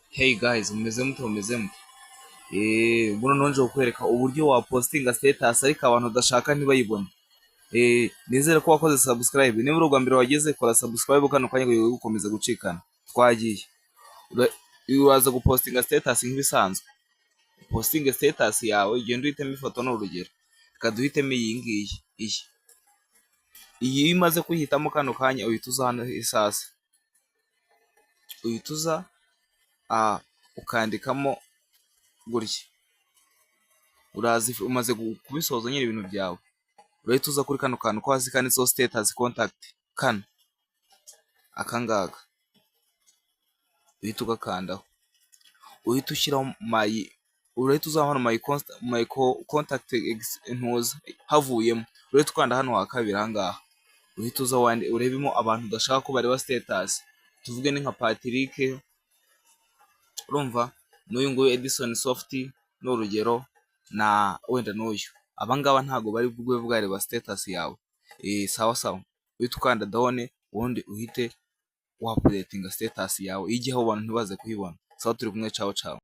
Hey guys, mumeze mute? Buno nonje kukwereka uburyo wapostinga status ariko abantu udashaka ntibayibone. Nizere ko wakoze subscribe. Niba uri ubwa mbere wageze kora subscribe kano kanya kugira ngo gukomeza gucikana. Twagiye. Ura- Uraza gupostinga status nk'ibisanzwe. Postinga status yawe, genda uhitemo ifoto n'urugero. Reka duhitemo iyi ngiyi. Iyi iyo imaze kuyihitamo kano kanya uhita uza hano isasa. Uhita uza ukandikamo gutya. Umaze kubisoza nyine ibintu byawe, urahita uza kuri kano kantu ko hasi kanditseho status contact, kano akangaka uhita ugakandaho, uhita ushyiraho urahita uza hano my contact ntuza havuyemo, urahita ukanda hano wa kabiri ahangaha, uhita uza urebemo abantu udashaka ko bareba status, tuvuge ni nka Patrick, urumva, n'uyu nguyu Edison Soft ni urugero, na wenda n'uyu, abangaba ntabwo bari bube bwareba status yawe. Sawa sawa, uhita ukanda down, ubundi uhite wa updatinga status yawe ijyeho abantu ntibaze kuyibona. Sawa, turi kumwe, ciao ciao.